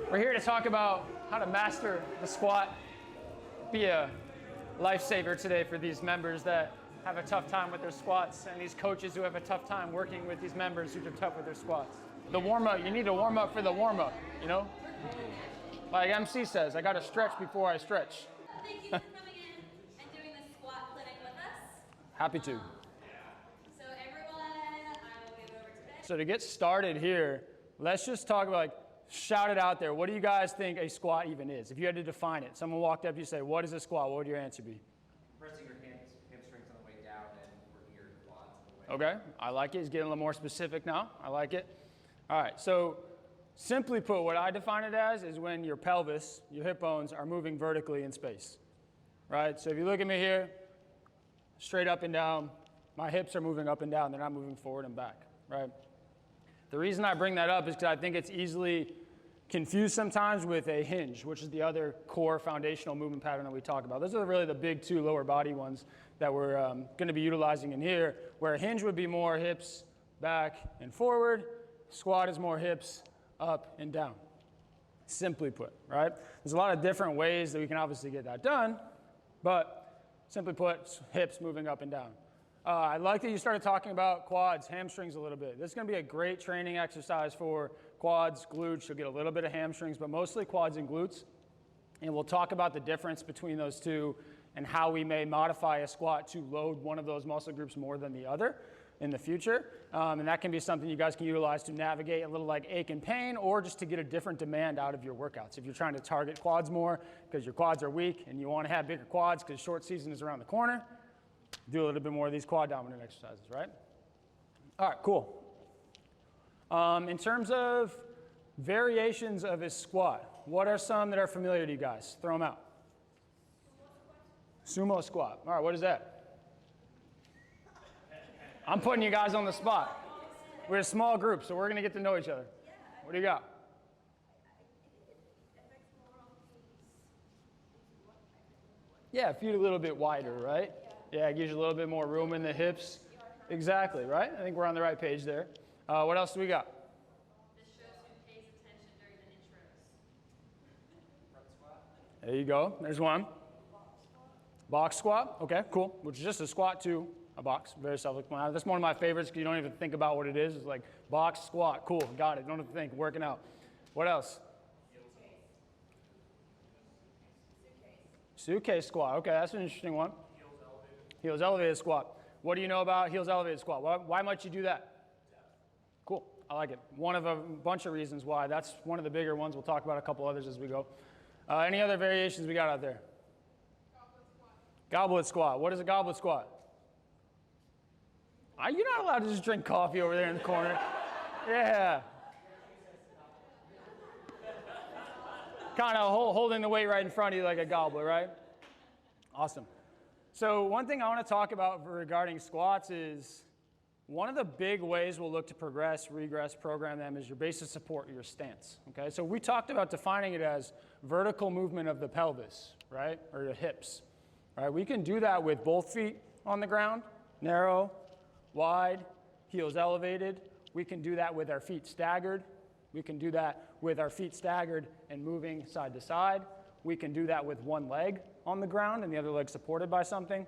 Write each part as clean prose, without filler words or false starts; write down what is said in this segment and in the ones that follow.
We're here to talk about how to master the squat, be a lifesaver today for these members that have a tough time with their squats and these coaches who have a tough time working with these members who are tough with their squats. The warm-up, you need to warm up for the warm-up, you know? Like MC says, I got to stretch before I stretch. Thank you for coming in and doing this squat clinic with us. Happy to. So everyone, I will give it over today. So to get started here, let's just talk about, shout it out there. What do you guys think a squat even is? If you had to define it, someone walked up to you and say, what is a squat? What would your answer be? Pressing your hamstrings on the way down and working your quads on the way Okay, I like it. He's getting a little more specific now. I like it. All right, so simply put, what I define it as is when your pelvis, your hip bones, are moving vertically in space, right? So if you look at me here, straight up and down, my hips are moving up and down. They're not moving forward and back, right? The reason I bring that up is because I think it's easily confused sometimes with a hinge, which is the other core foundational movement pattern that we talk about. Those are really the big two lower body ones that we're going to be utilizing in here, where a hinge would be more hips back and forward. Squat is more hips up and down, simply put, right? There's a lot of different ways that we can obviously get that done, but simply put, hips moving up and down. I like that you started talking about quads, hamstrings a little bit. This is going to be a great training exercise for quads, glutes. You'll get a little bit of hamstrings, but mostly quads and glutes. And we'll talk about the difference between those two and how we may modify a squat to load one of those muscle groups more than the other in the future. And that can be something you guys can utilize to navigate a little like ache and pain, or just to get a different demand out of your workouts. If you're trying to target quads more because your quads are weak and you want to have bigger quads because short season is around the corner, do a little bit more of these quad dominant exercises, right? All right, cool. In terms of variations of a squat, what are some that are familiar to you guys? Throw them out. Sumo squat. All right, what is that? I'm putting you guys on the spot. We're a small group, so we're going to get to know each other. What do you got? Yeah, feet a little bit wider, right? Yeah, it gives you a little bit more room in the hips. Exactly, right? I think we're on the right page there. What else do we got? This shows who pays attention during the intros. front squat. There you go. There's one. Box squat. Okay, cool. Which is just a squat to a box. Very self-explanatory. That's one of my favorites because you don't even think about what it is. It's like box squat. Cool. Got it. Don't have to think. Working out. What else? Suitcase squat. Okay, that's an interesting one. Heels elevated squat. What do you know about heels elevated squat? Why might you do that? Cool. I like it. One of a bunch of reasons why. That's one of the bigger ones. We'll talk about a couple others as we go. Any other variations we got out there? Goblet squat. Goblet squat. What is a goblet squat? You're not allowed to just drink coffee over there in the corner. Yeah. Kind of holding the weight right in front of you like a goblet, right? Awesome. So one thing I want to talk about regarding squats is one of the big ways we'll look to progress, regress, program them is your base of support, your stance. Okay, so we talked about defining it as vertical movement of the pelvis, right, or the hips. Right, we can do that with both feet on the ground, narrow, wide, heels elevated. We can do that with our feet staggered. We can do that with our feet staggered and moving side to side. We can do that with one leg on the ground and the other leg supported by something.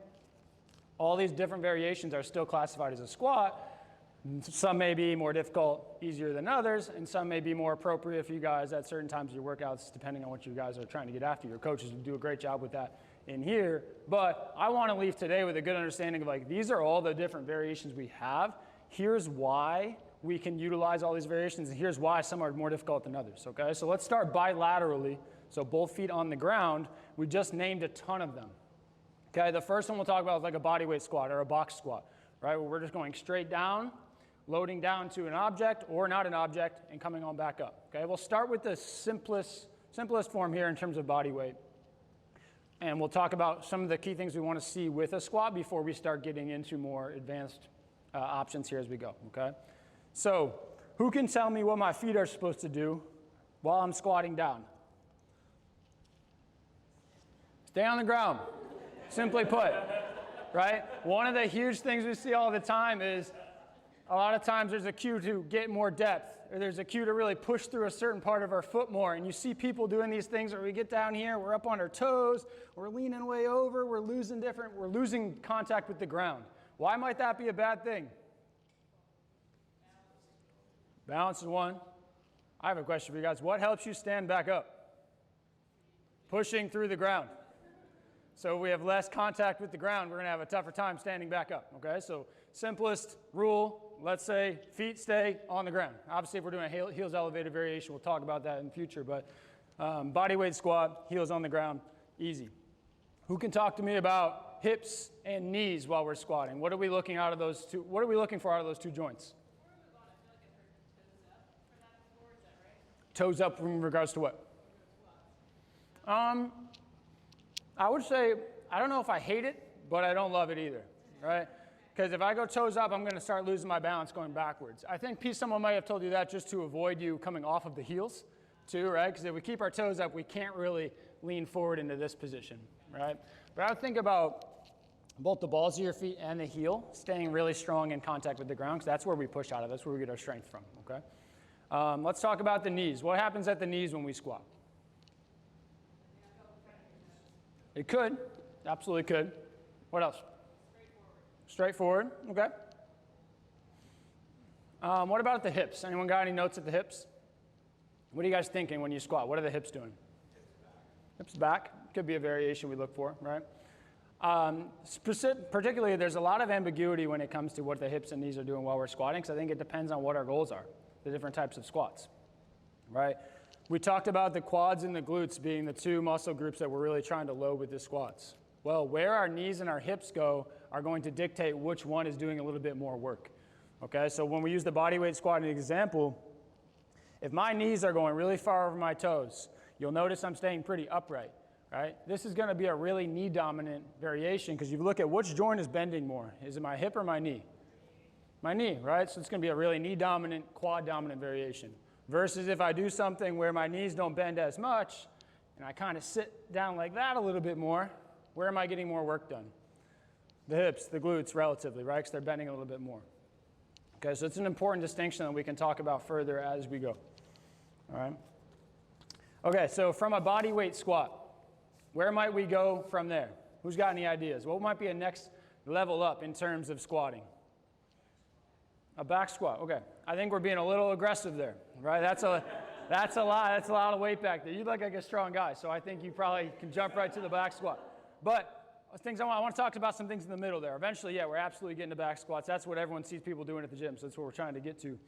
All these different variations are still classified as a squat. Some may be more difficult, easier than others, and some may be more appropriate for you guys at certain times of your workouts, depending on what you guys are trying to get after. Your coaches will do a great job with that in here. But I want to leave today with a good understanding of like, these are all the different variations we have. Here's why we can utilize all these variations, and here's why some are more difficult than others, okay? So let's start bilaterally. So both feet on the ground. We just named a ton of them. Okay, the first one we'll talk about is like a bodyweight squat or a box squat, right? Where we're just going straight down, loading down to an object or not an object, and coming on back up. Okay, we'll start with the simplest form here in terms of body weight. And we'll talk about some of the key things we want to see with a squat before we start getting into more advanced options here as we go, okay? So who can tell me what my feet are supposed to do while I'm squatting down? Stay on the ground, simply put, right? One of the huge things we see all the time is A lot of times there's a cue to get more depth, or there's a cue to really push through a certain part of our foot more. And you see people doing these things where we get down here, we're up on our toes, we're leaning way over, we're losing contact with the ground. Why might that be a bad thing? Balance is one. I have a question for you guys. What helps you stand back up? Pushing through the ground. So if we have less contact with the ground, we're going to have a tougher time standing back up. Okay, so simplest rule, let's say feet stay on the ground. Obviously, if we're doing a heels elevated variation, we'll talk about that in the future. But body weight squat, heels on the ground, easy. Who can talk to me about hips and knees while we're squatting? What are we looking out of those two? What are we looking for out of those two joints? Toes up in regards to what? I would say, I don't know if I hate it, but I don't love it either, right? Because if I go toes up, I'm going to start losing my balance going backwards. I think someone might have told you that just to avoid you coming off of the heels too, right? Because if we keep our toes up, we can't really lean forward into this position, right? But I would think about both the balls of your feet and the heel staying really strong in contact with the ground, because that's where we push out of. That's where we get our strength from, okay? Let's talk about the knees. What happens at the knees when we squat? It could. Absolutely could. What else? Straightforward. Okay. What about the hips? Anyone got any notes at the hips? What are you guys thinking when you squat? What are the hips doing? Hips back. Could be a variation we look for, right? Particularly, there's a lot of ambiguity when it comes to what the hips and knees are doing while we're squatting, because I think it depends on what our goals are, the different types of squats, right? We talked about the quads and the glutes being the two muscle groups that we're really trying to load with the squats. Well, where our knees and our hips go are going to dictate which one is doing a little bit more work. Okay, so when we use the bodyweight squat as an example, if my knees are going really far over my toes, you'll notice I'm staying pretty upright, right? This is going to be a really knee-dominant variation, because you look at which joint is bending more. Is it my hip or my knee? My knee, right? So it's going to be a really knee-dominant, quad-dominant variation. Versus if I do something where my knees don't bend as much, and I kind of sit down like that a little bit more, where am I getting more work done? The hips, the glutes, relatively, right? Because they're bending a little bit more. Okay, so it's an important distinction that we can talk about further as we go. All right? Okay, so from a body weight squat, where might we go from there? Who's got any ideas? What might be a next level up in terms of squatting? A back squat, okay. I think we're being a little aggressive there, right? That's a lot of weight back there. You look like a strong guy, so I think you probably can jump right to the back squat. But things I want to talk about some things in the middle there. Eventually, yeah, we're absolutely getting to back squats. That's what everyone sees people doing at the gym, so that's what we're trying to get to.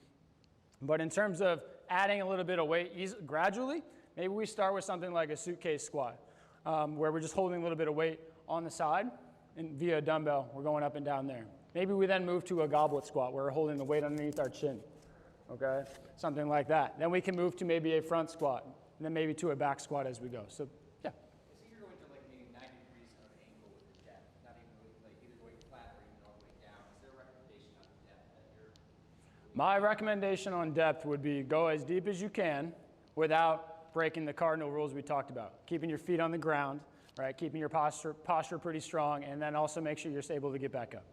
But in terms of adding a little bit of weight gradually, maybe we start with something like a suitcase squat, where we're just holding a little bit of weight on the side, and via a dumbbell, we're going up and down there. Maybe we then move to a goblet squat where we're holding the weight underneath our chin, okay? Something like that. Then we can move to maybe a front squat, and then maybe to a back squat as we go. So, yeah. So you're going to like maybe 90 degrees of angle with your depth, not even with like either going flat or even all the way down. Is there a recommendation on depth that you're? My recommendation on depth would be go as deep as you can without breaking the cardinal rules we talked about. Keeping your feet on the ground, right? Keeping your posture pretty strong, and then also make sure you're able to get back up.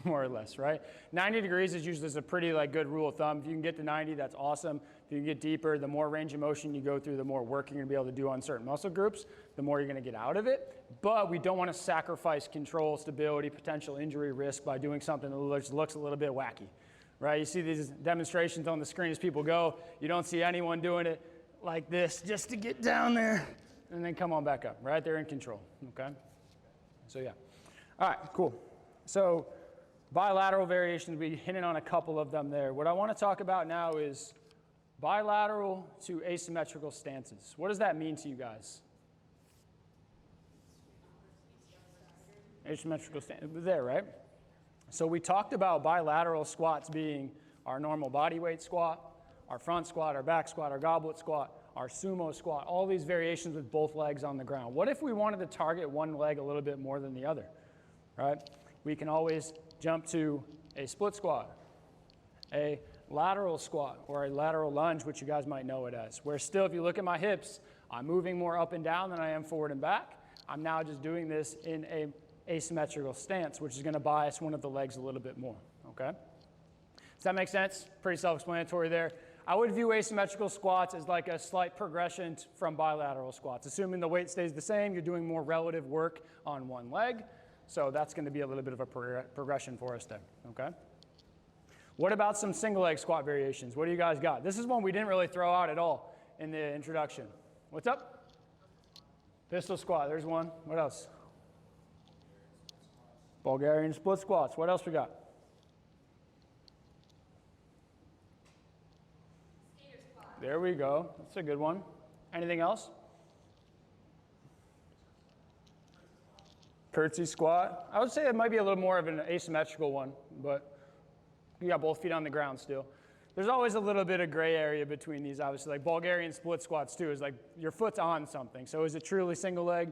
More or less, right? 90 degrees is usually a pretty good rule of thumb. If you can get to 90, that's awesome. If you can get deeper, the more range of motion you go through, the more work you're going to be able to do on certain muscle groups, the more you're going to get out of it. But we don't want to sacrifice control, stability, potential injury risk by doing something that looks a little bit wacky, right? You see these demonstrations on the screen as people go. You don't see anyone doing it like this just to get down there and then come on back up, right? They're in control, okay? So yeah. All right, cool. So bilateral variations, we hitting on a couple of them there. What I want to talk about now is bilateral to asymmetrical stances. What does that mean to you guys? Asymmetrical stance, there, right? So we talked about bilateral squats being our normal body weight squat, our front squat, our back squat, our goblet squat, our sumo squat, all these variations with both legs on the ground. What if we wanted to target one leg a little bit more than the other, right? We can always jump to a split squat, a lateral squat, or a lateral lunge, which you guys might know it as, where still, if you look at my hips, I'm moving more up and down than I am forward and back. I'm now just doing this in a asymmetrical stance, which is going to bias one of the legs a little bit more, okay? Does that make sense? Pretty self-explanatory there. I would view asymmetrical squats as like a slight progression from bilateral squats. Assuming the weight stays the same, you're doing more relative work on one leg. So that's going to be a little bit of a progression for us there, okay? What about some single leg squat variations? What do you guys got? This is one we didn't really throw out at all in the introduction. What's up? Pistol squat, there's one. What else? Bulgarian split squats. What else we got? Skater squat. There we go. That's a good one. Anything else? Curtsy squat. I would say it might be a little more of an asymmetrical one, but you got both feet on the ground still. There's always a little bit of gray area between these, obviously. Like Bulgarian split squats too, is like your foot's on something. So is it truly single leg?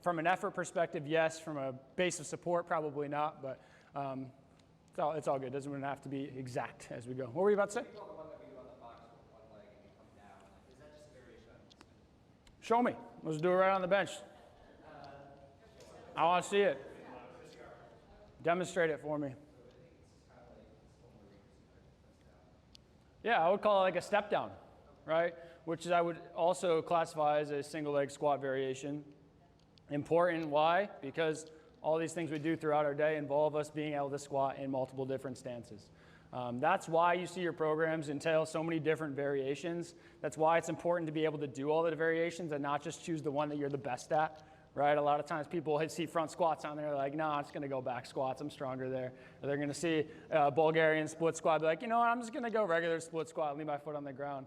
From an effort perspective, yes. From a base of support, probably not. But it's all good. It doesn't have to be exact as we go. What were you about to say? You call the one that we do on the box with one leg and you come down. Is that just a variation on this? Show me. Let's do it right on the bench. I want to see it. Demonstrate it for me. Yeah, I would call it like a step down, right? Which I would also classify as a single leg squat variation. Important, why? Because all these things we do throughout our day involve us being able to squat in multiple different stances. That's why you see your programs entail so many different variations. That's why it's important to be able to do all the variations and not just choose the one that you're the best at, right? A lot of times people see front squats on there, like, no, I'm just going to go back squats. I'm stronger there. Or they're going to see Bulgarian split squat, be like, you know what, I'm just going to go regular split squat, leave my foot on the ground.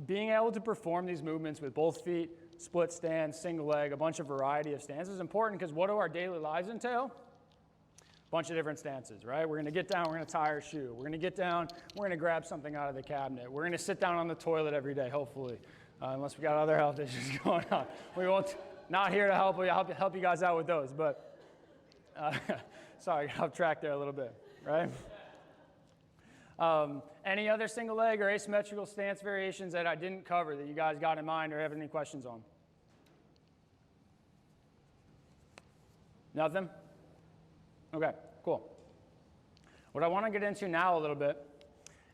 Being able to perform these movements with both feet, split stance, single leg, a bunch of variety of stances is important because what do our daily lives entail? A bunch of different stances, right? We're going to get down, we're going to tie our shoe. We're going to get down, we're going to grab something out of the cabinet. We're going to sit down on the toilet every day, hopefully, unless we got other health issues going on. We won't. Not here to help you guys out with those, but sorry, got off track there a little bit, right? Any other single leg or asymmetrical stance variations that I didn't cover that you guys got in mind or have any questions on? Nothing? Okay, cool. What I want to get into now a little bit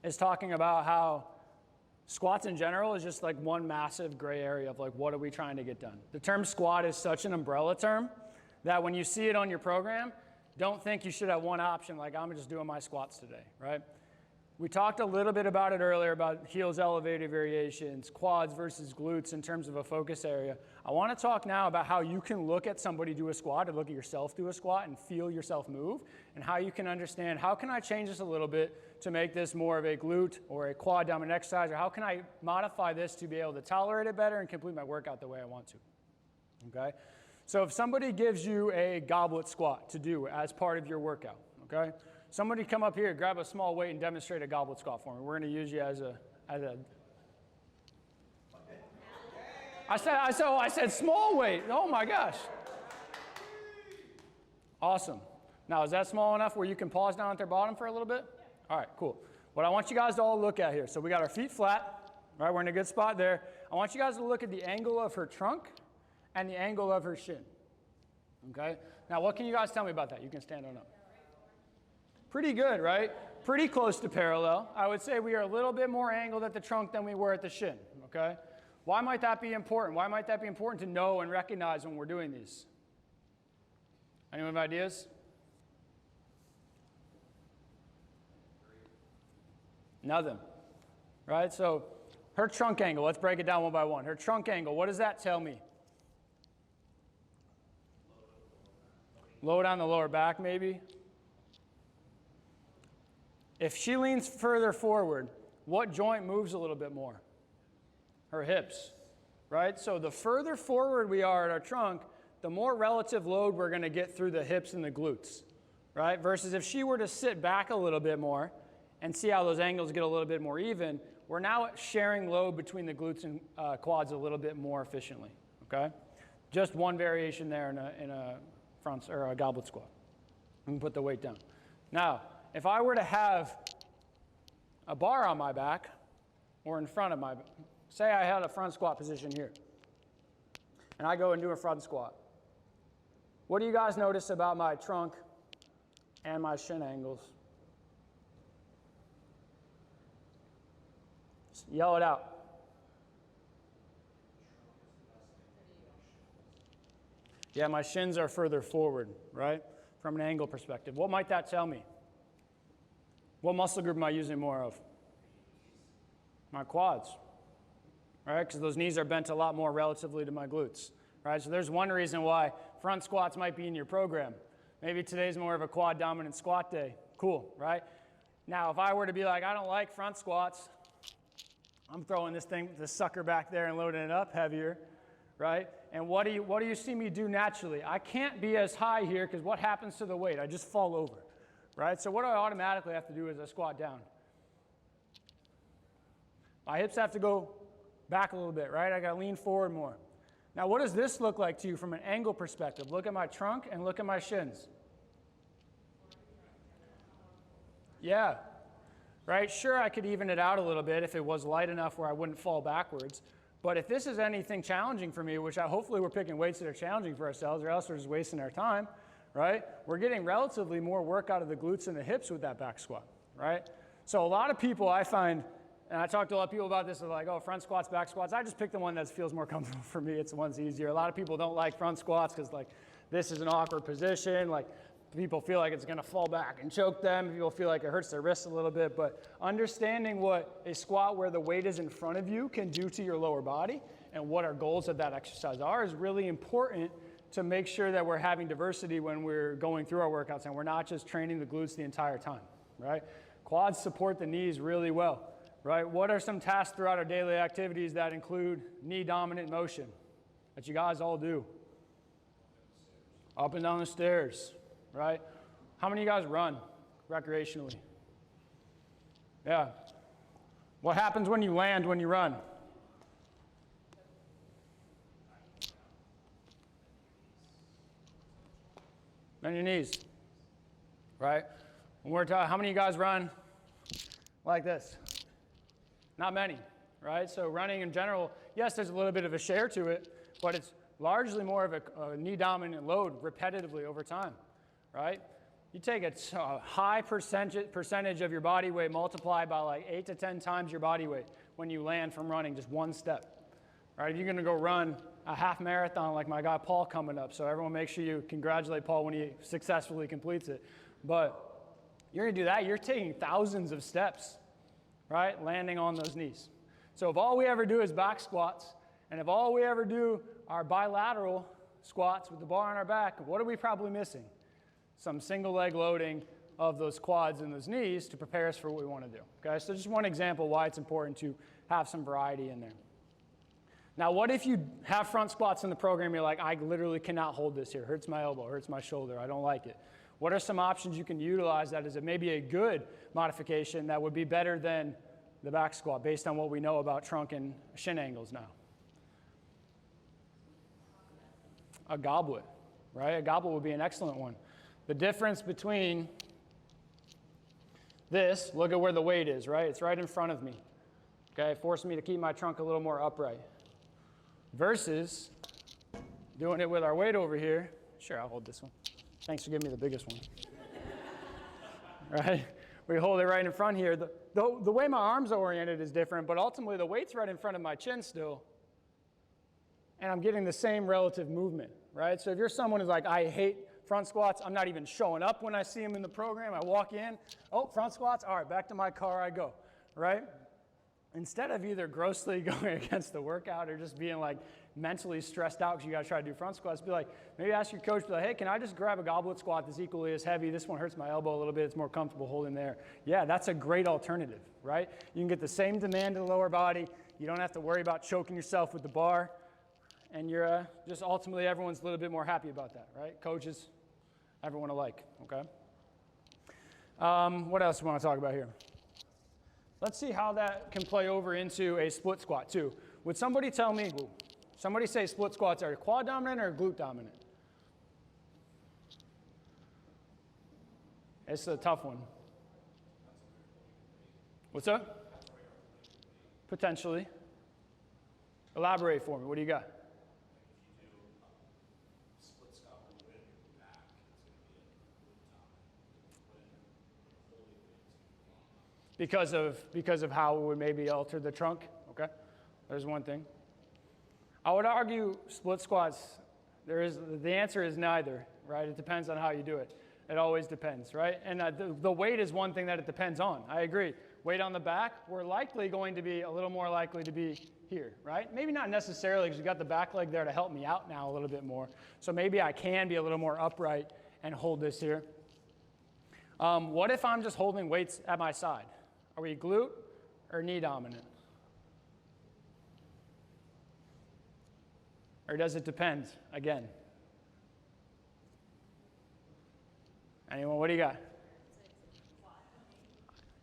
is talking about how squats in general is just like one massive gray area of like, what are we trying to get done? The term squat is such an umbrella term that when you see it on your program, don't think you should have one option like I'm just doing my squats today, right? We talked a little bit about it earlier about heels elevated variations, quads versus glutes in terms of a focus area. I want to talk now about how you can look at somebody do a squat or look at yourself do a squat and feel yourself move and how you can understand how can I change this a little bit to make this more of a glute or a quad dominant exercise, or how can I modify this to be able to tolerate it better and complete my workout the way I want to, okay? So if somebody gives you a goblet squat to do as part of your workout, okay? Somebody come up here, grab a small weight, and demonstrate a goblet squat for me. We're going to use you as a. I said small weight. Oh my gosh. Awesome. Now, is that small enough where you can pause down at their bottom for a little bit? All right, cool. What I want you guys to all look at here. So we got our feet flat, right? We're in a good spot there. I want you guys to look at the angle of her trunk and the angle of her shin. Okay? Now, what can you guys tell me about that? You can stand on up. Pretty good, right? Pretty close to parallel. I would say we are a little bit more angled at the trunk than we were at the shin, okay? Why might that be important? Why might that be important to know and recognize when we're doing these? Anyone have ideas? Nothing, right? So her trunk angle, let's break it down one by one. Her trunk angle, what does that tell me? Load on the lower back, maybe? If she leans further forward, what joint moves a little bit more? Her hips, right? So the further forward we are at our trunk, the more relative load we're going to get through the hips and the glutes, right? Versus if she were to sit back a little bit more and see how those angles get a little bit more even, we're now sharing load between the glutes and quads a little bit more efficiently, okay? Just one variation there in a front or a goblet squat. We can put the weight down. Now, if I were to have a bar on my back or in front of my back, say I had a front squat position here, and I go and do a front squat, what do you guys notice about my trunk and my shin angles? Yell it out. Yeah, my shins are further forward, right? From an angle perspective. What might that tell me? What muscle group am I using more of? My quads, right? Because those knees are bent a lot more relatively to my glutes, right? So there's one reason why front squats might be in your program. Maybe today's more of a quad dominant squat day. Cool, right? Now, if I were to be like, I don't like front squats, I'm throwing this sucker back there and loading it up heavier, right? And what do you see me do naturally? I can't be as high here because what happens to the weight? I just fall over, right? So what I automatically have to do is I squat down. My hips have to go back a little bit, right? I got to lean forward more. Now, what does this look like to you from an angle perspective? Look at my trunk and look at my shins. Yeah, right? Sure, I could even it out a little bit if it was light enough where I wouldn't fall backwards. But if this is anything challenging for me, which hopefully we're picking weights that are challenging for ourselves, or else we're just wasting our time, right? We're getting relatively more work out of the glutes and the hips with that back squat, right? So a lot of people I find, and I talk to a lot of people about this, they're like, oh, front squats, back squats. I just pick the one that feels more comfortable for me. It's the one's easier. A lot of people don't like front squats because like this is an awkward position. Like people feel like it's going to fall back and choke them. People feel like it hurts their wrists a little bit. But understanding what a squat where the weight is in front of you can do to your lower body and what our goals of that exercise are is really important to make sure that we're having diversity when we're going through our workouts and we're not just training the glutes the entire time, right? Quads support the knees really well. Right? What are some tasks throughout our daily activities that include knee dominant motion that you guys all do? Up and down the stairs, right? How many of you guys run recreationally? Yeah. What happens when you land when you run? Bend your knees, right? When we're how many of you guys run like this? Not many, right? So running in general, yes, there's a little bit of a share to it, but it's largely more of a knee-dominant load repetitively over time, right? You take a high percentage of your body weight, multiply by like 8 to 10 times your body weight when you land from running just one step, right? If you're going to go run a half marathon like my guy Paul coming up, so everyone make sure you congratulate Paul when he successfully completes it. But you're going to do that, you're taking thousands of steps, right, landing on those knees. So if all we ever do is back squats, and if all we ever do are bilateral squats with the bar on our back, what are we probably missing? Some single leg loading of those quads and those knees to prepare us for what we want to do. Okay, so just one example why it's important to have some variety in there. Now, what if you have front squats in the program, you're like, I literally cannot hold this here. Hurts my elbow, hurts my shoulder, I don't like it. What are some options you can utilize that is maybe a good modification that would be better than the back squat based on what we know about trunk and shin angles now? A goblet, right? A goblet would be an excellent one. The difference between this, look at where the weight is, right? It's right in front of me. Okay, it forces me to keep my trunk a little more upright. Versus doing it with our weight over here. Sure, I'll hold this one. Thanks for giving me the biggest one. Right? We hold it right in front here. The way my arms are oriented is different, but ultimately the weight's right in front of my chin still. And I'm getting the same relative movement, right? So if you're someone who's like, I hate front squats, I'm not even showing up when I see them in the program. I walk in, oh, front squats, all right, back to my car I go, right? Instead of either grossly going against the workout or just being like mentally stressed out because you got to try to do front squats, be like, maybe ask your coach, be like, hey, can I just grab a goblet squat that's equally as heavy? This one hurts my elbow a little bit. It's more comfortable holding there. Yeah, that's a great alternative, right? You can get the same demand in the lower body. You don't have to worry about choking yourself with the bar. And you're just ultimately everyone's a little bit more happy about that, right? Coaches, everyone alike, okay? What else do we want to talk about here? Let's see how that can play over into a split squat too. Would somebody tell me, somebody say split squats are quad dominant or glute dominant? It's a tough one. What's up? Potentially. Elaborate for me. What do you got? because of how it would maybe alter the trunk. Okay, there's one thing. I would argue split squats. The answer is neither, right? It depends on how you do it. It always depends, right? And the weight is one thing that it depends on. I agree. Weight on the back, we're likely going to be a little more likely to be here, right? Maybe not necessarily because you've got the back leg there to help me out now a little bit more. So maybe I can be a little more upright and hold this here. What if I'm just holding weights at my side? Are we glute or knee dominant? Or does it depend again? Anyone, what do you got?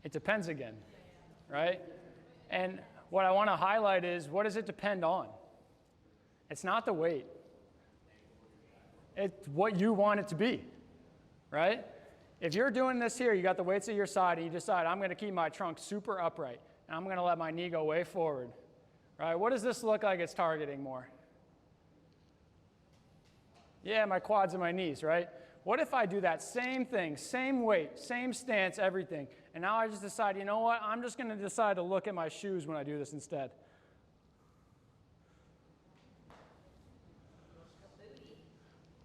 It depends again, right? And what I want to highlight is, what does it depend on? It's not the weight. It's what you want it to be, right? If you're doing this here, you got the weights at your side, and you decide, I'm going to keep my trunk super upright, and I'm going to let my knee go way forward, right? What does this look like it's targeting more? Yeah, my quads and my knees, right? What if I do that same thing, same weight, same stance, everything, and now I just decide, you know what, I'm just going to decide to look at my shoes when I do this instead.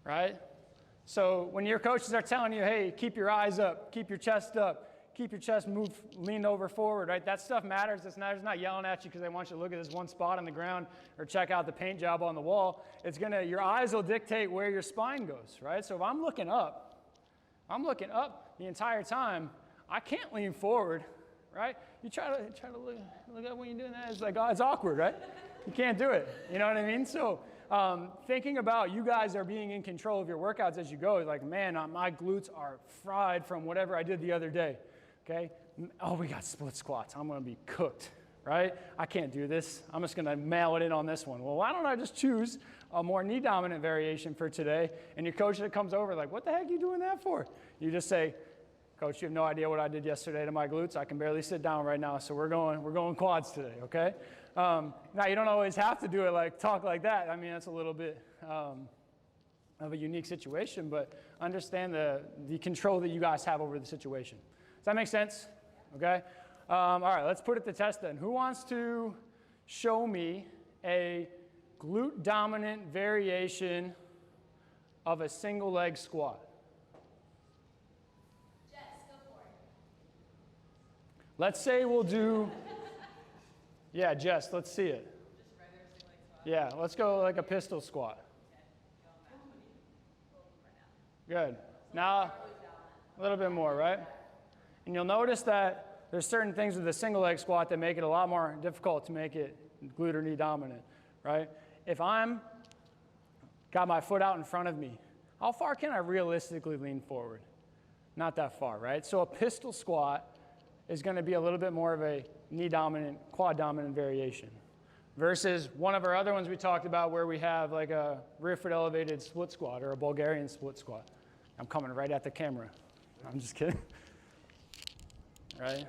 Right? So when your coaches are telling you, hey, keep your eyes up, keep your chest up, keep your chest leaned over forward, right? That stuff matters. It's not yelling at you because they want you to look at this one spot on the ground or check out the paint job on the wall. Your eyes will dictate where your spine goes, right? So if I'm looking up the entire time, I can't lean forward, right? You try to look up when you're doing that. It's like, oh, it's awkward, right? You can't do it. You know what I mean? So thinking about you guys are being in control of your workouts as you go, like, man, my glutes are fried from whatever I did the other day. Okay? Oh, we got split squats. I'm going to be cooked, right? I can't do this. I'm just going to mail it in on this one. Well, why don't I just choose a more knee dominant variation for today? And your coach that comes over, like, what the heck are you doing that for? You just say, Coach, you have no idea what I did yesterday to my glutes. I can barely sit down right now, so we're going quads today, okay? Now, you don't always have to do it talk like that. I mean, that's a little bit of a unique situation, but understand the control that you guys have over the situation. Does that make sense? Okay? All right, let's put it to test then. Who wants to show me a glute dominant variation of a single leg squat? Jess, go for it. Let's say we'll do, yeah, Jess, let's see it. Just regular single leg squat. Yeah, let's go like a pistol squat. Good. Now, a little bit more, right? And you'll notice that there's certain things with the single leg squat that make it a lot more difficult to make it glute or knee dominant, right? If I'm got my foot out in front of me, how far can I realistically lean forward? Not that far, right? So a pistol squat is going to be a little bit more of a knee dominant, quad dominant variation versus one of our other ones we talked about where we have like a rear foot elevated split squat or a Bulgarian split squat. I'm coming right at the camera. I'm just kidding. Right?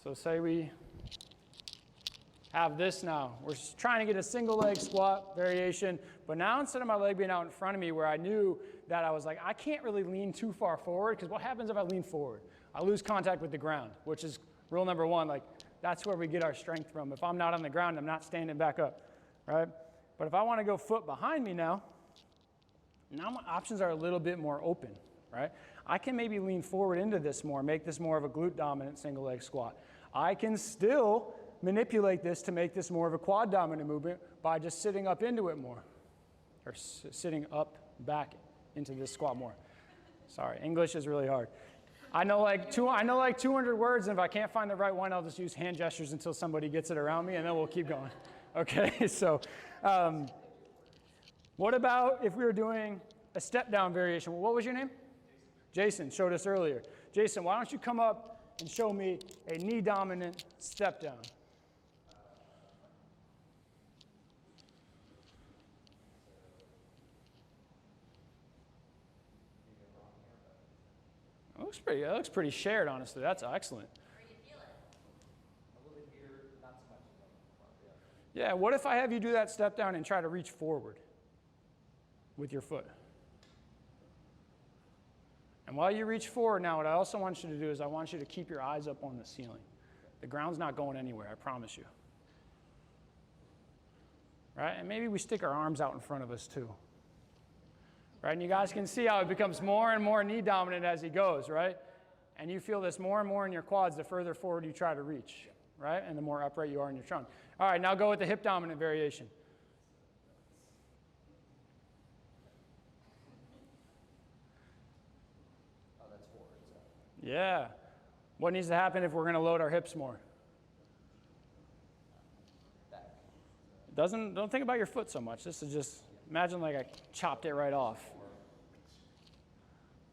So say we have this now. We're just trying to get a single leg squat variation, but now instead of my leg being out in front of me where I knew that I was like, I can't really lean too far forward because what happens if I lean forward? I lose contact with the ground, which is rule number one. Like, that's where we get our strength from. If I'm not on the ground, I'm not standing back up, right? But if I want to go foot behind me now my options are a little bit more open, right? I can maybe lean forward into this more, make this more of a glute dominant single leg squat. I can still manipulate this to make this more of a quad dominant movement by just sitting up into it more, or sitting up back into this squat more. Sorry, English is really hard. I know like 200 words, and if I can't find the right one, I'll just use hand gestures until somebody gets it around me, and then we'll keep going. Okay, so what about if we were doing a step down variation? What was your name? Jason showed us earlier. Jason, why don't you come up and show me a knee dominant step down? That looks pretty shared, honestly. That's excellent. Where do you feel it? A little bit here, not so much. Yeah, what if I have you do that step down and try to reach forward with your foot? And while you reach forward now, what I also want you to do is I want you to keep your eyes up on the ceiling. The ground's not going anywhere, I promise you. Right? And maybe we stick our arms out in front of us too. Right? And you guys can see how it becomes more and more knee dominant as he goes, right? And you feel this more and more in your quads the further forward you try to reach, right? And the more upright you are in your trunk. All right, now go with the hip dominant variation. Oh, that's forward. So. Yeah. What needs to happen if we're going to load our hips more? Back. Don't think about your foot so much. This is just, imagine like I chopped it right off.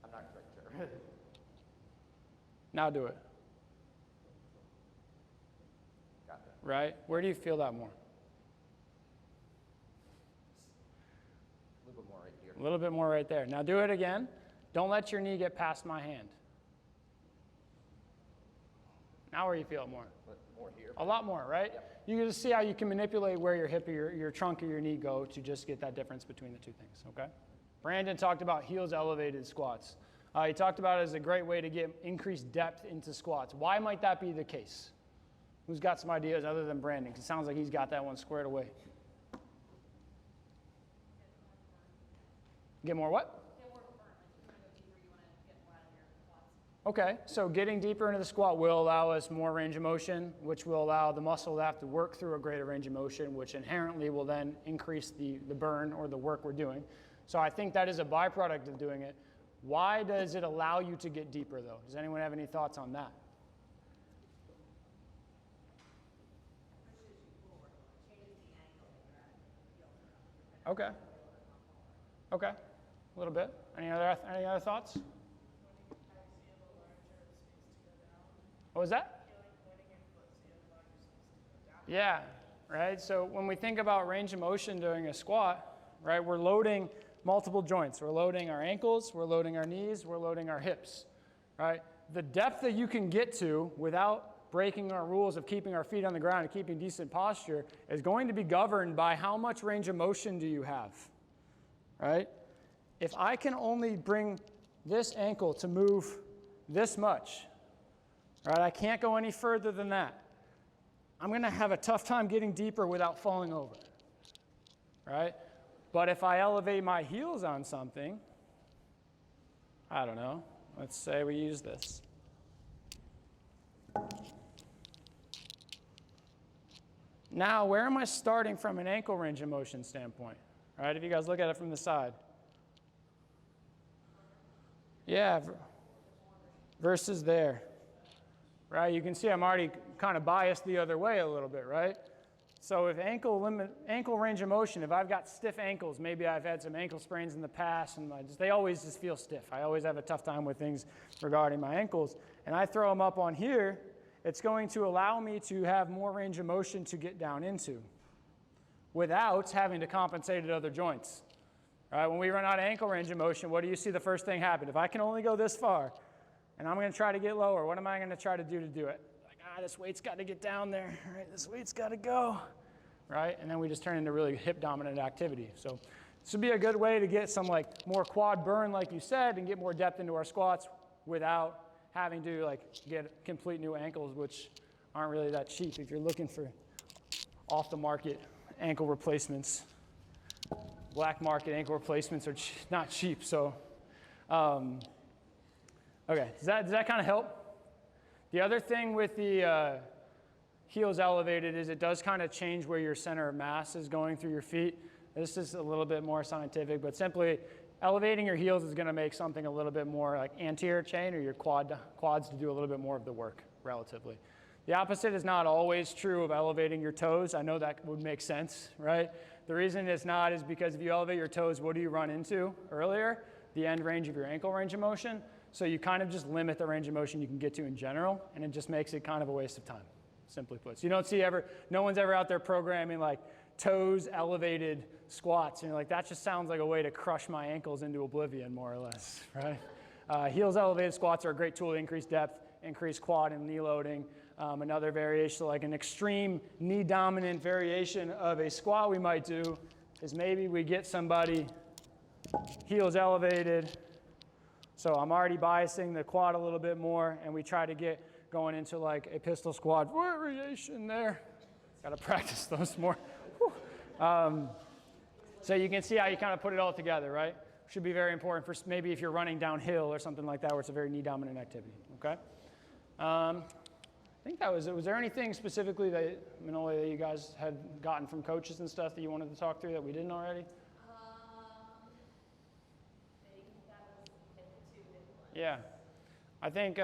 I'm not quite sure. Now do it. Got it. Right? Where do you feel that more? A little bit more right here. A little bit more right there. Now do it again. Don't let your knee get past my hand. Now where you feel it more? But more here. A lot more, right? Yep. You can just see how you can manipulate where your hip or your trunk or your knee go to just get that difference between the two things, okay? Brandon talked about heels elevated squats. He talked about it as a great way to get increased depth into squats. Why might that be the case? Who's got some ideas other than Brandon? 'Cause it sounds like he's got that one squared away. Get more what? Okay, so getting deeper into the squat will allow us more range of motion, which will allow the muscle to have to work through a greater range of motion, which inherently will then increase the burn or the work we're doing. So I think that is a byproduct of doing it. Why does it allow you to get deeper, though? Does anyone have any thoughts on that? Okay. Okay. A little bit. Any other thoughts? What was that? Yeah, right? So when we think about range of motion during a squat, right, we're loading multiple joints. We're loading our ankles, we're loading our knees, we're loading our hips, right? The depth that you can get to without breaking our rules of keeping our feet on the ground and keeping decent posture is going to be governed by how much range of motion do you have, right? If I can only bring this ankle to move this much, right, I can't go any further than that. I'm going to have a tough time getting deeper without falling over, right? But if I elevate my heels on something, I don't know, let's say we use this. Now, where am I starting from an ankle range of motion standpoint? All right, if you guys look at it from the side. Yeah, versus there. Right, you can see I'm already kind of biased the other way a little bit, right? So if ankle range of motion, if I've got stiff ankles, maybe I've had some ankle sprains in the past, and they always just feel stiff. I always have a tough time with things regarding my ankles. And I throw them up on here, it's going to allow me to have more range of motion to get down into without having to compensate at other joints. All right, when we run out of ankle range of motion, what do you see the first thing happen? If I can only go this far, and I'm going to try to get lower, what am I going to try to do it? Like, this weight's got to get down there, right? This weight's got to go, right? And then we just turn into really hip-dominant activity. So this would be a good way to get some like more quad burn, like you said, and get more depth into our squats without having to like get complete new ankles, which aren't really that cheap if you're looking for off-the-market ankle replacements. Black market ankle replacements are not cheap, so. Okay, does that kind of help? The other thing with the heels elevated is it does kind of change where your center of mass is going through your feet. This is a little bit more scientific, but simply elevating your heels is going to make something a little bit more like anterior chain or your quads to do a little bit more of the work relatively. The opposite is not always true of elevating your toes. I know that would make sense, right? The reason it's not is because if you elevate your toes, what do you run into earlier? The end range of your ankle range of motion. So you kind of just limit the range of motion you can get to in general, and it just makes it kind of a waste of time, simply put. So you don't see no one's ever out there programming like toes elevated squats, and you're like, that just sounds like a way to crush my ankles into oblivion, more or less, right? Heels elevated squats are a great tool to increase depth, increase quad and knee loading. Another variation, like an extreme knee dominant variation of a squat we might do is maybe we get somebody heels elevated, So I'm already biasing the quad a little bit more, and we try to get going into like a pistol squat variation there. Got to practice those more. So you can see how you kind of put it all together, right? Should be very important for maybe if you're running downhill or something like that where it's a very knee dominant activity, okay? I think that was it. Was there anything specifically that, Manoli, that you guys had gotten from coaches and stuff that you wanted to talk through that we didn't already? Yeah. I think,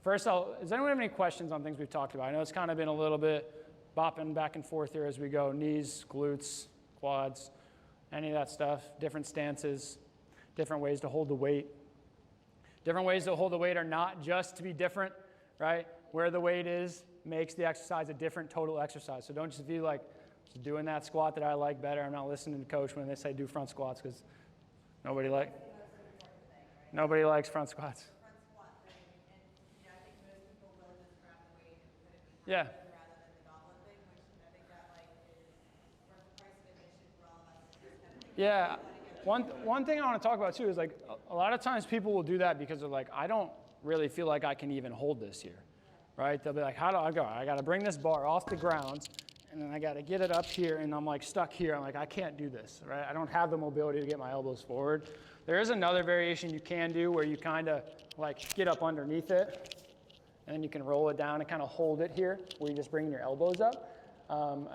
first, does anyone have any questions on things we've talked about? I know it's kind of been a little bit bopping back and forth here as we go. Knees, glutes, quads, any of that stuff. Different stances, different ways to hold the weight. Different ways to hold the weight are not just to be different, right? Where the weight is makes the exercise a different total exercise. So don't just feel like just doing that squat that I like better. I'm not listening to coach when they say do front squats because nobody likes front squats. Yeah. Yeah. One thing I want to talk about too is like a lot of times people will do that because they're like, I don't really feel like I can even hold this here, right? They'll be like, how do I go? I got to bring this bar off the ground and then I got to get it up here and I'm like stuck here. I'm like, I can't do this, right? I don't have the mobility to get my elbows forward. There is another variation you can do where you kind of like get up underneath it and then you can roll it down and kind of hold it here where you just bring your elbows up.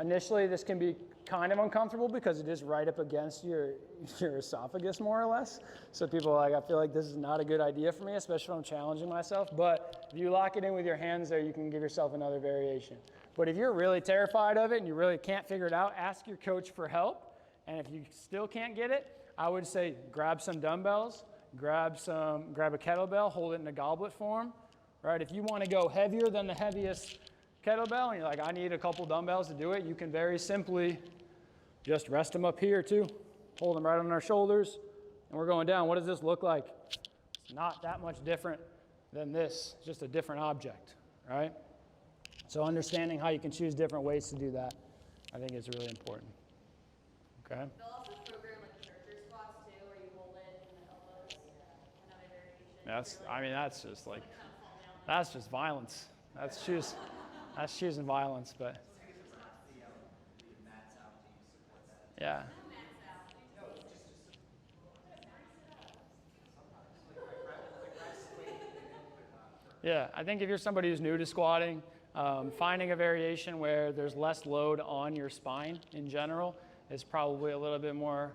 Initially, this can be kind of uncomfortable because it is right up against your esophagus, more or less. So people are like, I feel like this is not a good idea for me, especially if I'm challenging myself. But if you lock it in with your hands there, you can give yourself another variation. But if you're really terrified of it and you really can't figure it out, ask your coach for help. And if you still can't get it, I would say grab some dumbbells, grab a kettlebell, hold it in a goblet form, right? If you want to go heavier than the heaviest kettlebell and you're like, I need a couple dumbbells to do it, you can very simply just rest them up here too. Hold them right on our shoulders and we're going down. What does this look like? It's not that much different than this, it's just a different object, right? So understanding how you can choose different ways to do that, I think is really important, okay? They'll also program like charger squats too, where you hold it in the elbows. Another variation. That's just like, that's just violence. That's choosing violence, but yeah. Yeah, I think if you're somebody who's new to squatting, finding a variation where there's less load on your spine in general is probably a little bit more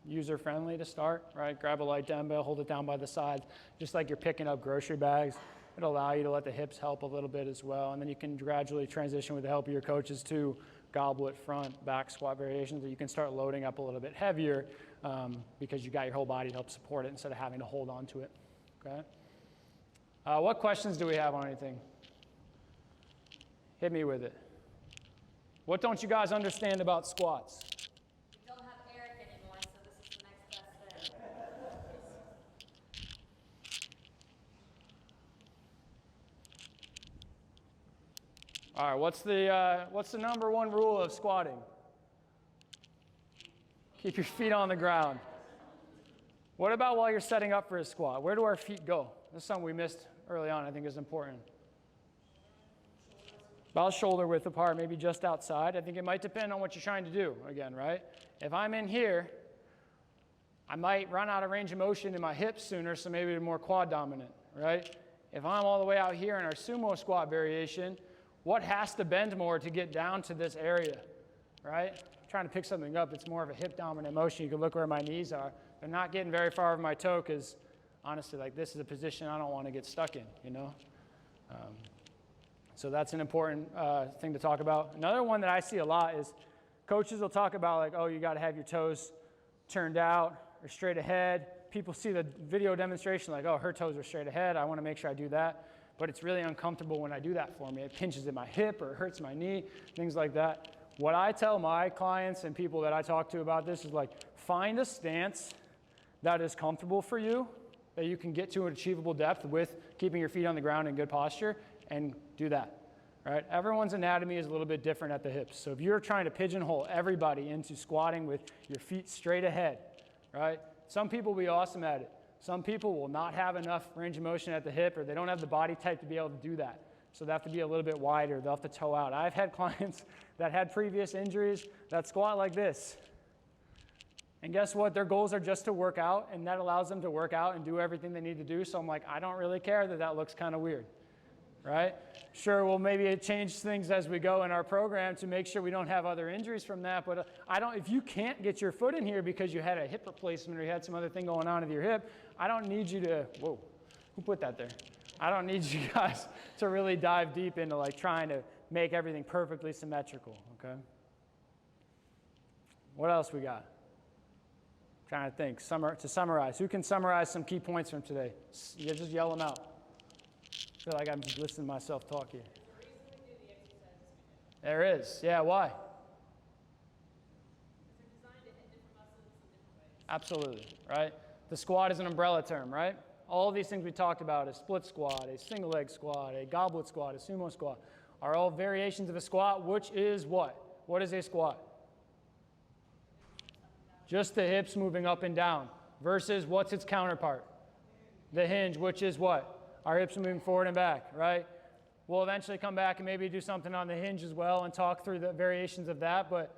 user-friendly to start, right? Grab a light dumbbell, hold it down by the side, just like you're picking up grocery bags. It'll allow you to let the hips help a little bit as well, and then you can gradually transition with the help of your coaches to goblet, front, back squat variations that you can start loading up a little bit heavier because you got your whole body to help support it instead of having to hold on to it, okay? What questions do we have on anything? Hit me with it. What don't you guys understand about squats? We don't have Eric anymore, so this is the next best thing. All right, what's the number one rule of squatting? Keep your feet on the ground. What about while you're setting up for a squat? Where do our feet go? This is something we missed early on, I think is important. About shoulder width apart, maybe just outside. I think it might depend on what you're trying to do, again, right? If I'm in here, I might run out of range of motion in my hips sooner, so maybe they're more quad dominant, right? If I'm all the way out here in our sumo squat variation, what has to bend more to get down to this area, right? I'm trying to pick something up, it's more of a hip dominant motion. You can look where my knees are. They're not getting very far over my toe because honestly, like this is a position I don't want to get stuck in, you know? So that's an important thing to talk about. Another one that I see a lot is coaches will talk about like, oh, you got to have your toes turned out or straight ahead. People see the video demonstration like, oh, her toes are straight ahead. I want to make sure I do that. But it's really uncomfortable when I do that for me. It pinches at my hip or it hurts my knee, things like that. What I tell my clients and people that I talk to about this is like, find a stance that is comfortable for you, that you can get to an achievable depth with keeping your feet on the ground in good posture, and do that, right? Everyone's anatomy is a little bit different at the hips. So if you're trying to pigeonhole everybody into squatting with your feet straight ahead, right? Some people will be awesome at it. Some people will not have enough range of motion at the hip, or they don't have the body type to be able to do that. So they have to be a little bit wider. They'll have to toe out. I've had clients that had previous injuries that squat like this. And guess what? Their goals are just to work out, and that allows them to work out and do everything they need to do. So I'm like, I don't really care that that looks kind of weird, right? Sure, we'll maybe change things as we go in our program to make sure we don't have other injuries from that. But if you can't get your foot in here because you had a hip replacement or you had some other thing going on with your hip, I don't need you to, whoa, who put that there? I don't need you guys to really dive deep into like trying to make everything perfectly symmetrical, okay? What else we got? Trying to think, to summarize. Who can summarize some key points from today? You just yell them out. I feel like I'm just listening to myself talk here. There is. Yeah, why? Absolutely, right? The squat is an umbrella term, right? All of these things we talked about, a split squat, a single leg squat, a goblet squat, a sumo squat, are all variations of a squat, which is what? What is a squat? Just the hips moving up and down versus what's its counterpart? The hinge, which is what? Our hips moving forward and back, right? We'll eventually come back and maybe do something on the hinge as well and talk through the variations of that, but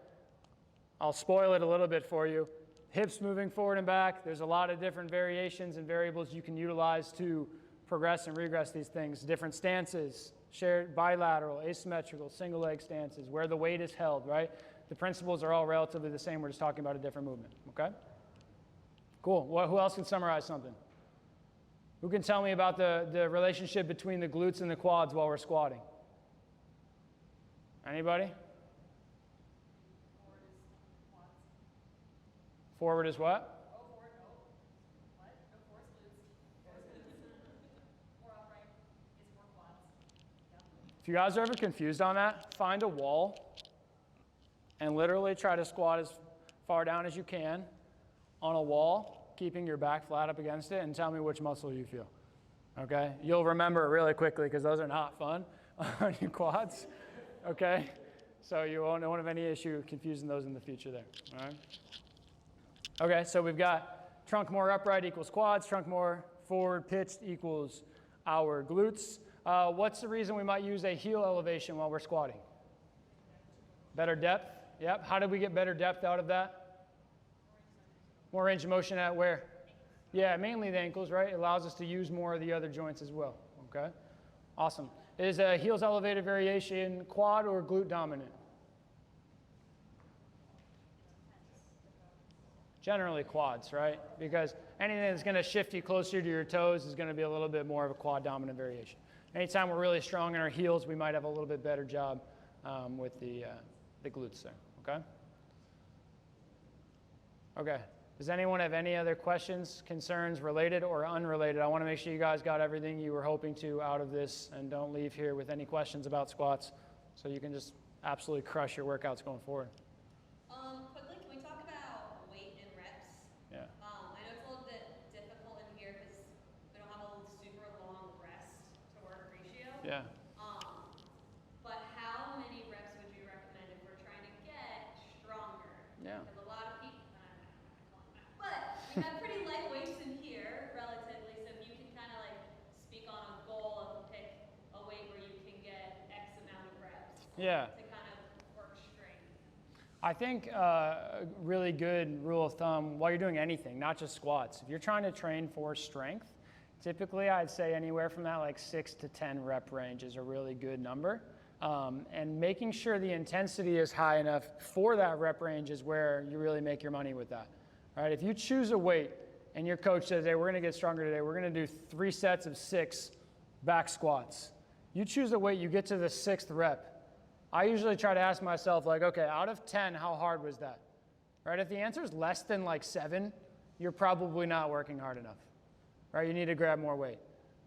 I'll spoil it a little bit for you. Hips moving forward and back, there's a lot of different variations and variables you can utilize to progress and regress these things. Different stances, shared bilateral, asymmetrical, single leg stances, where the weight is held, right? The principles are all relatively the same. We're just talking about a different movement, okay? Cool. Who else can summarize something? Who can tell me about the relationship between the glutes and the quads while we're squatting? Anybody? Forward is what? Oh, forward, no. What? No, force glutes. More upright is more quads. Yep. If you guys are ever confused on that, find a wall and literally try to squat as far down as you can on a wall, keeping your back flat up against it, and tell me which muscle you feel. Okay? You'll remember it really quickly because those are not fun on your quads. Okay? So you won't have any issue confusing those in the future there. All right? Okay, so we've got trunk more upright equals quads, trunk more forward pitched equals our glutes. What's the reason we might use a heel elevation while we're squatting? Better depth? Yep. How did we get better depth out of that? More range of motion at where? Yeah, mainly the ankles, right? It allows us to use more of the other joints as well. Okay? Awesome. Is a heels elevated variation quad or glute dominant? Generally quads, right? Because anything that's going to shift you closer to your toes is going to be a little bit more of a quad dominant variation. Anytime we're really strong in our heels, we might have a little bit better job with the glutes there, okay? Okay, does anyone have any other questions, concerns, related or unrelated? I want to make sure you guys got everything you were hoping to out of this and don't leave here with any questions about squats so you can just absolutely crush your workouts going forward. Quickly, can we talk about weight and reps? Yeah. I know it's a little bit difficult in here because we don't have a super long rest to work ratio. Yeah. But how many reps would you recommend if we're trying to get stronger? Yeah. Because a lot of people, but we have pretty light weights in here relatively, so if you can kind of like speak on a goal of pick a weight where you can get X amount of reps. Yeah. To kind of work strength. I think a really good rule of thumb while you're doing anything, not just squats, if you're trying to train for strength, typically I'd say anywhere from that like 6 to 10 rep range is a really good number. And making sure the intensity is high enough for that rep range is where you really make your money with that. Right? If you choose a weight and your coach says, hey, we're going to get stronger today, we're going to do 3 sets of 6 back squats. You choose a weight, you get to the 6th rep. I usually try to ask myself, like, okay, out of 10, how hard was that? Right? If the answer is less than like 7, you're probably not working hard enough. Right? You need to grab more weight.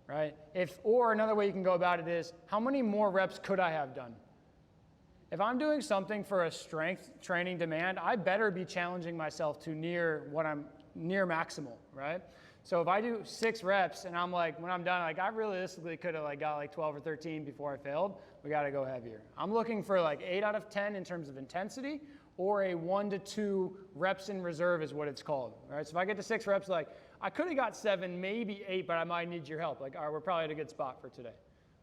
Right? Or another way you can go about it is, how many more reps could I have done? If I'm doing something for a strength training demand, I better be challenging myself to near maximal, right? So if I do 6 reps and I'm like, when I'm done, like I realistically could have like got like 12 or 13 before I failed, we got to go heavier. I'm looking for like 8 out of 10 in terms of intensity, or a 1 to 2 reps in reserve is what it's called, right? So if I get to 6 reps, like I could have got 7, maybe 8, but I might need your help. Like, all right, we're probably at a good spot for today.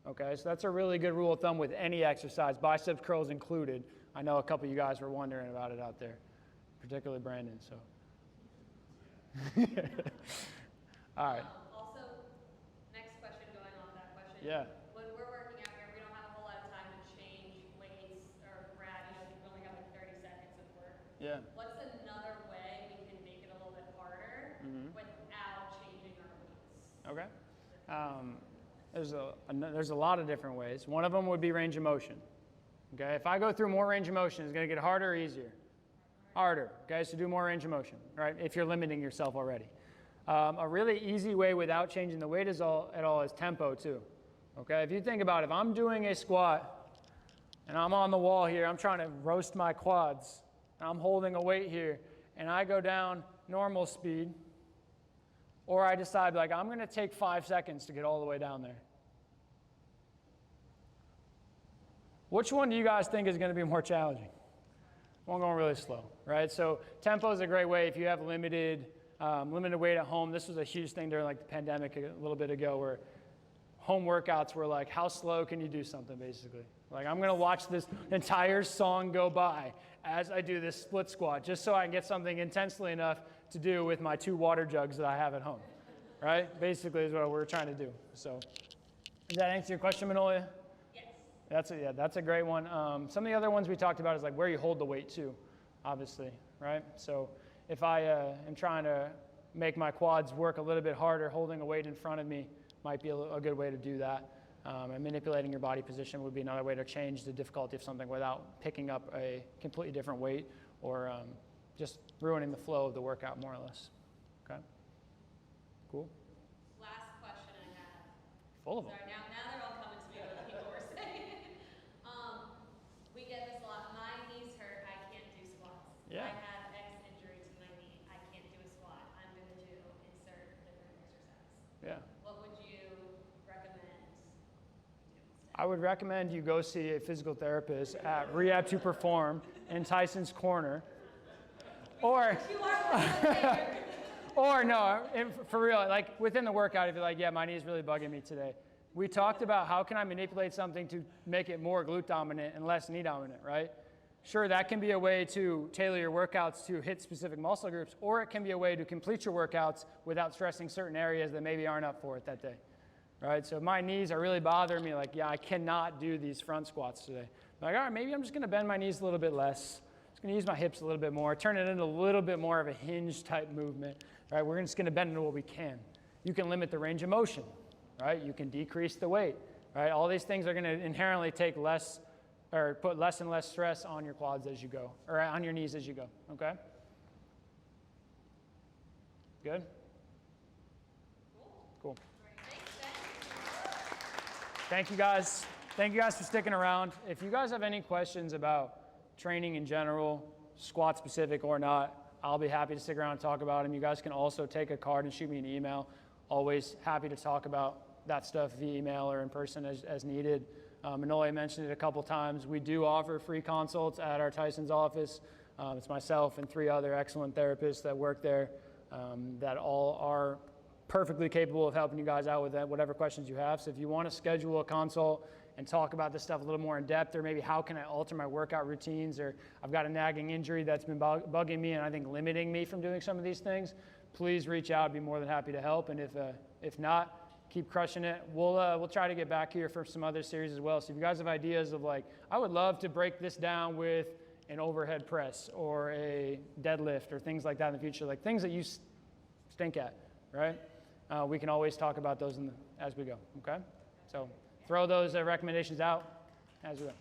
Okay, so that's a really good rule of thumb with any exercise, biceps curls included. I know a couple of you guys were wondering about it out there, particularly Brandon, so. All right. Also, next question going on that question. Yeah. When we're working out here, we don't have a whole lot of time to change weights or grab. You know, we only have like 30 seconds of work. Yeah. What's another way we can make it a little bit harder without changing our weights? Okay. There's a lot of different ways. One of them would be range of motion. Okay, if I go through more range of motion, it's going to get harder or easier? Harder. Okay, so do more range of motion, right? If you're limiting yourself already. A really easy way without changing the weight at all is tempo too. Okay, if you think about it, if I'm doing a squat and I'm on the wall here, I'm trying to roast my quads, and I'm holding a weight here, and I go down normal speed, or I decide like I'm going to take 5 seconds to get all the way down there. Which one do you guys think is going to be more challenging? One going really slow, right? So tempo is a great way if you have limited weight at home. This was a huge thing during like the pandemic a little bit ago, where home workouts were like, how slow can you do something, basically? Like, I'm going to watch this entire song go by as I do this split squat, just so I can get something intensely enough to do with my 2 water jugs that I have at home, right? Basically is what we're trying to do. So does that answer your question, Manolia? Yes. That's a great one. Some of the other ones we talked about is like where you hold the weight too, obviously, right? So if I am trying to make my quads work a little bit harder, holding a weight in front of me might be a good way to do that. And manipulating your body position would be another way to change the difficulty of something without picking up a completely different weight or just ruining the flow of the workout more or less. Okay? Cool? Last question I have. Full of them. Sorry, now they're all coming to me what people were saying. We get this a lot. My knees hurt. I can't do squats. Yeah. I have X injury to my knee. I can't do a squat. I'm going to do insert different exercise. Yeah. What would you recommend we do instead? I would recommend you go see a physical therapist at Rehab to Perform in Tyson's Corner. Or, You are or no, for real, like within the workout, if you're like, yeah, my knee's really bugging me today. We talked about how can I manipulate something to make it more glute dominant and less knee dominant, right? Sure, that can be a way to tailor your workouts to hit specific muscle groups, or it can be a way to complete your workouts without stressing certain areas that maybe aren't up for it that day, right? So if my knees are really bothering me, like, yeah, I cannot do these front squats today. Like, all right, maybe I'm just gonna bend my knees a little bit less. Just gonna use my hips a little bit more, turn it into a little bit more of a hinge type movement, right? We're just gonna bend into what we can. You can limit the range of motion, right? You can decrease the weight, right? All these things are gonna inherently take less, or put less and less stress on your quads as you go, or on your knees as you go, okay? Good? Cool. Thank you guys. Thank you guys for sticking around. If you guys have any questions about training in general, squat specific or not, I'll be happy to stick around and talk about them. You guys can also take a card and shoot me an email. Always happy to talk about that stuff via email or in person as needed. Manolia mentioned it a couple times. We do offer free consults at our Tyson's office. It's myself and 3 other excellent therapists that work there that all are perfectly capable of helping you guys out with that, whatever questions you have. So if you want to schedule a consult and talk about this stuff a little more in depth, or maybe how can I alter my workout routines, or I've got a nagging injury that's been bugging me and I think limiting me from doing some of these things, please reach out. I'd be more than happy to help. And if not, keep crushing it. We'll try to get back here for some other series as well. So if you guys have ideas of like, I would love to break this down with an overhead press or a deadlift or things like that in the future, like things that you stink at, right? We can always talk about those as we go, okay? So throw those recommendations out as we go.